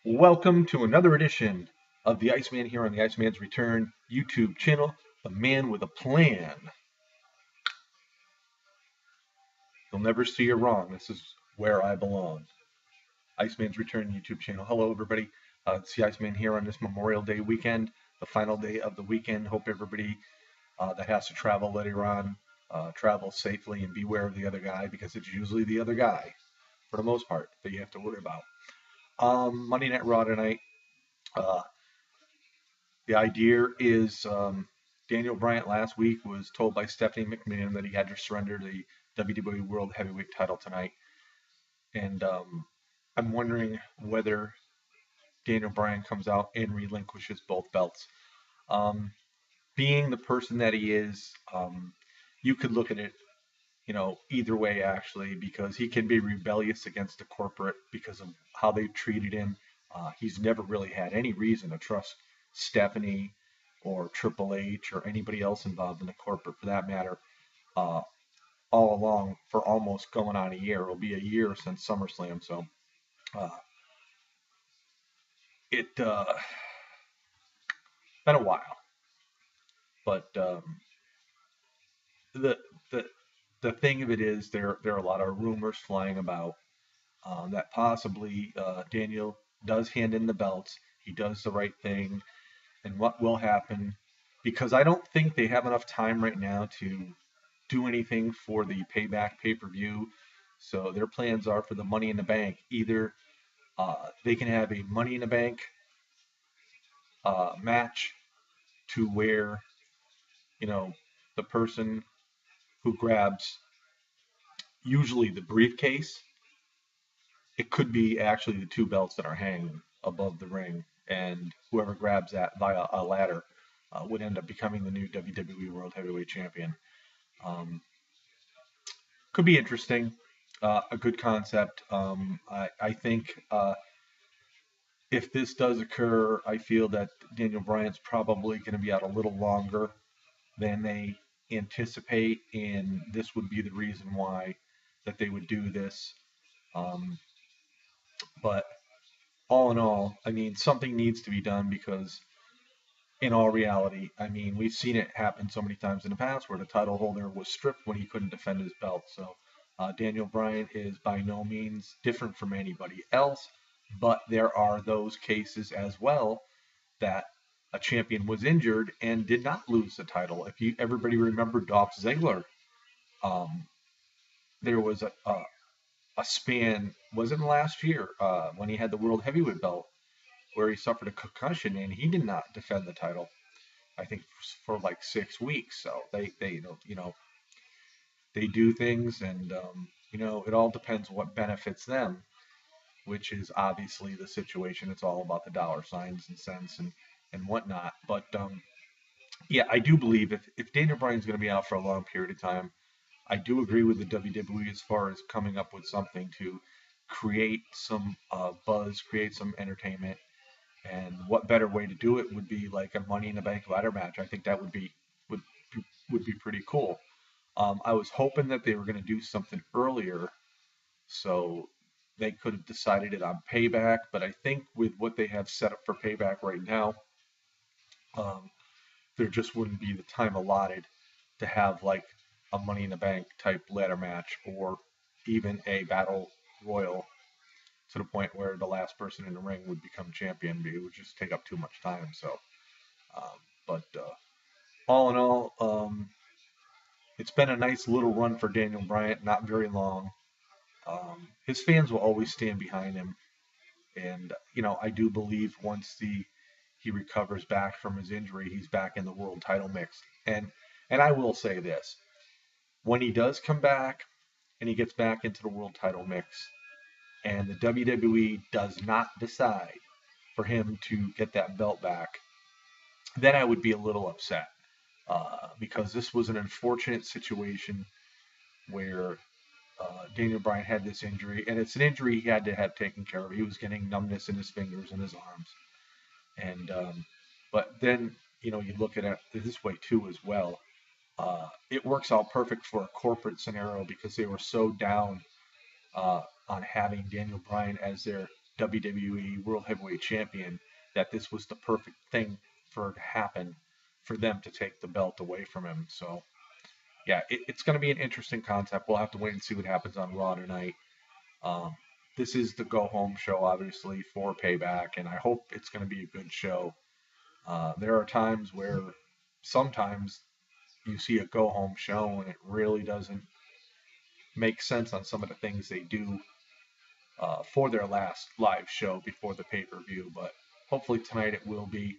Welcome to another edition of the Iceman here on the Iceman's Return YouTube channel, The Man with a Plan. You'll never see you wrong. This is where I belong. Iceman's Return YouTube channel. Hello, everybody. It's the Iceman here on this Memorial Day weekend, the final day of the weekend. Hope everybody that has to travel later on travels safely and beware of the other guy because it's usually the other guy, for the most part, that you have to worry about. Monday Night Raw tonight. Uh, The idea is Daniel Bryan last week was told by Stephanie McMahon that he had to surrender the WWE World Heavyweight title tonight. And I'm wondering whether Daniel Bryan comes out and relinquishes both belts. Um, Being the person that he is, you could look at it, either way actually, because he can be rebellious against the corporate because of how they've treated him. He's never really had any reason to trust Stephanie or Triple H or anybody else involved in the corporate for that matter. Uh, all along for almost going on a year. It'll be a year since SummerSlam, so uh, it been a while. But the the the thing of it is, there are a lot of rumors flying about that possibly Daniel does hand in the belts. He does the right thing, and what will happen? Because I don't think they have enough time right now to do anything for the Payback pay-per-view. So their plans are for the Money in the Bank. Either they can have a Money in the Bank match to where you know the person who grabs usually the briefcase. It could be actually the two belts that are hanging above the ring, and whoever grabs that via a ladder would end up becoming the new WWE World Heavyweight Champion. Um, could be interesting, a good concept. I think if this does occur, I feel that Daniel Bryan's probably going to be out a little longer than they anticipate, and this would be the reason why that they would do this. Um, but all in all, I mean, something needs to be done because, in all reality, I mean, we've seen it happen so many times in the past where the title holder was stripped when he couldn't defend his belt. So Daniel Bryan is by no means different from anybody else, but there are those cases as well that a champion was injured and did not lose the title. If you everybody remember Dolph Ziggler, um, there was a span, wasn't last year when he had the world heavyweight belt where he suffered a concussion and he did not defend the title. I think for like 6 weeks. So they they do things, and it all depends what benefits them, which is obviously the situation. It's all about the dollar signs and cents and whatnot. But yeah, I do believe if Daniel Bryan's going to be out for a long period of time, I do agree with the WWE as far as coming up with something to create some buzz, create some entertainment. And what better way to do it would be like a Money in the Bank ladder match. I think that would would be pretty cool. I was hoping that they were going to do something earlier, so they could have decided it on Payback. But I think with what they have set up for Payback right now, um, there just wouldn't be the time allotted to have like a Money in the Bank type ladder match or even a battle royal to the point where the last person in the ring would become champion. It would just take up too much time. So, but all in all, it's been a nice little run for Daniel Bryant. Not very long. His fans will always stand behind him, and I do believe once the he recovers back from his injury, he's back in the world title mix. And I will say this: when he does come back and he gets back into the world title mix, and the WWE does not decide for him to get that belt back, then I would be a little upset because this was an unfortunate situation where Daniel Bryan had this injury, and it's an injury he had to have taken care of. He was getting numbness in his fingers and his arms, and but then you look at it this way too as well. It works out perfect for a corporate scenario because they were so down on having Daniel Bryan as their WWE World Heavyweight Champion, that this was the perfect thing for it to happen for them to take the belt away from him. So yeah, it's going to be an interesting concept. We'll have to wait and see what happens on Raw tonight. Um, this is the go home show, obviously, for Payback, and I hope it's going to be a good show. There are times where sometimes you see a go home show and it really doesn't make sense on some of the things they do for their last live show before the pay per view, but hopefully tonight it will be.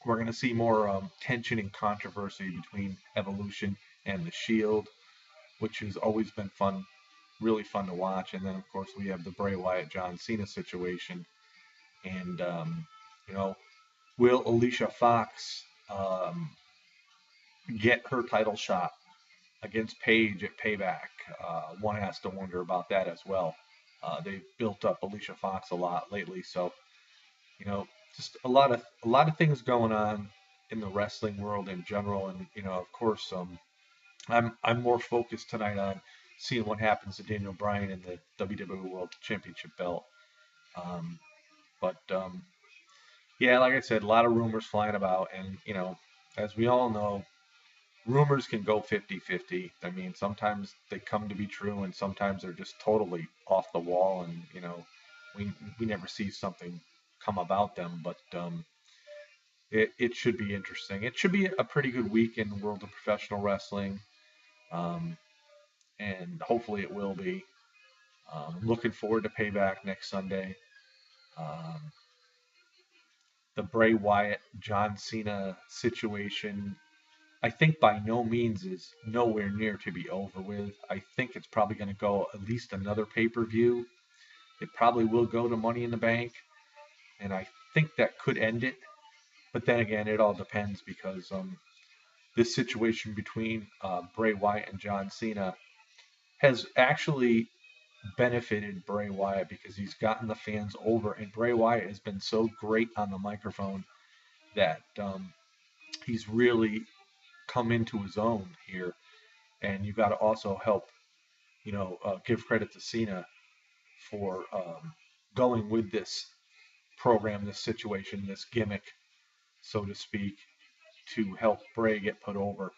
We're going to see more tension and controversy between Evolution and the Shield, which has always been fun, really fun to watch. And then, of course, we have the Bray Wyatt John Cena situation. And, you know, will Alicia Fox get her title shot against Paige at Payback? One has to wonder about that as well. They've built up Alicia Fox a lot lately, so you know, just a lot of things going on in the wrestling world in general, and of course, I'm more focused tonight on seeing what happens to Daniel Bryan in the WWE World Championship belt. Um, but yeah, like I said, a lot of rumors flying about, and as we all know, rumors can go 50-50. I mean, sometimes they come to be true, and sometimes they're just totally off the wall, and we never see something come about them. But it should be interesting. It should be a pretty good week in the world of professional wrestling, um, and hopefully it will be. Looking forward to Payback next Sunday. Um, the Bray Wyatt John Cena situation, I think by no means is nowhere near to be over with. I think it's probably going to go at least another pay-per-view. It probably will go to Money in the Bank, and I think that could end it. But then again, it all depends because this situation between Bray Wyatt and John Cena has actually benefited Bray Wyatt because he's gotten the fans over, and Bray Wyatt has been so great on the microphone that he's really come into his own here. And you got to also help, give credit to Cena for going with this program, this situation, this gimmick, so to speak, to help Bray get put over.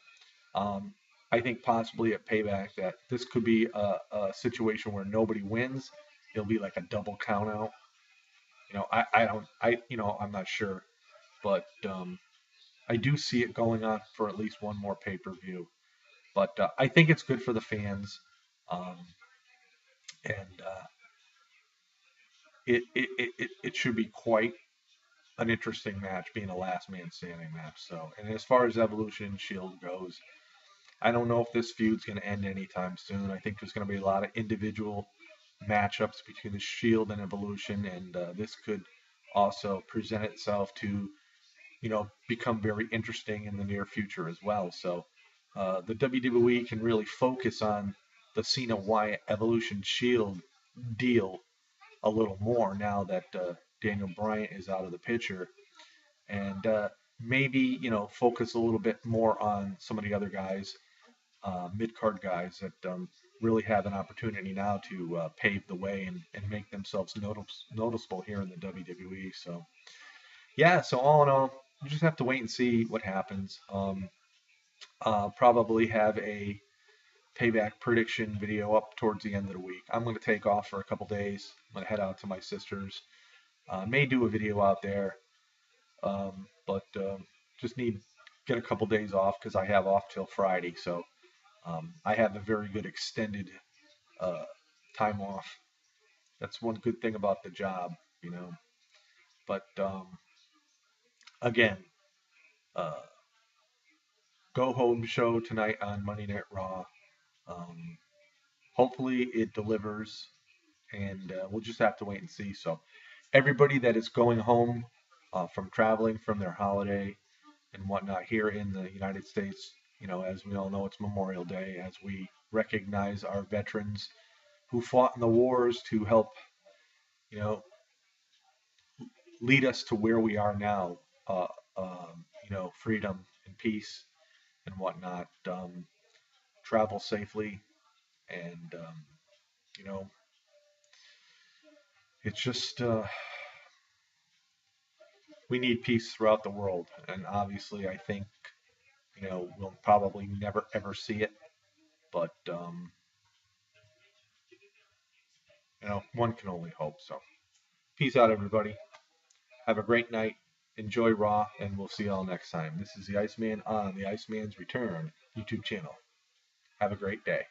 Um, I think possibly at Payback that this could be a situation where nobody wins. It'll be like a double count out. I don't, I'm not sure, but I do see it going on for at least one more pay per view. But I think it's good for the fans, um, and it should be quite an interesting match, being a last man standing match. So, and as far as Evolution Shield goes, I don't know if this feud's going to end anytime soon. I think there's going to be a lot of individual matchups between the Shield and Evolution, and this could also present itself to, become very interesting in the near future as well. So the WWE can really focus on the Cena Wyatt Evolution Shield deal a little more now that Daniel Bryan is out of the picture, and maybe focus a little bit more on some of the other guys, mid card guys that really have an opportunity now to pave the way and make themselves noticeable here in the WWE. So yeah, so all in all, you just have to wait and see what happens. Probably have a Payback prediction video up towards the end of the week. I'm going to take off for a couple days. I'm going to head out to my sister's. May do a video out there, but just need get a couple days off because I have off till Friday. So I have a very good extended uh, time off. That's one good thing about the job, you know. But again, uh, go home show tonight on Monday Night Raw. Um, hopefully it delivers, and we'll just have to wait and see. So everybody that is going home from traveling from their holiday and whatnot here in the United States, as we all know, it's Memorial Day, as we recognize our veterans who fought in the wars to help, you know, lead us to where we are now, uh, freedom and peace and whatnot. Travel safely, and you know, it's just we need peace throughout the world, and obviously, I think we'll probably never ever see it, but one can only hope. So, peace out, everybody. Have a great night. Enjoy Raw, and we'll see y'all next time. This is the Iceman on the Iceman's Return YouTube channel. Have a great day.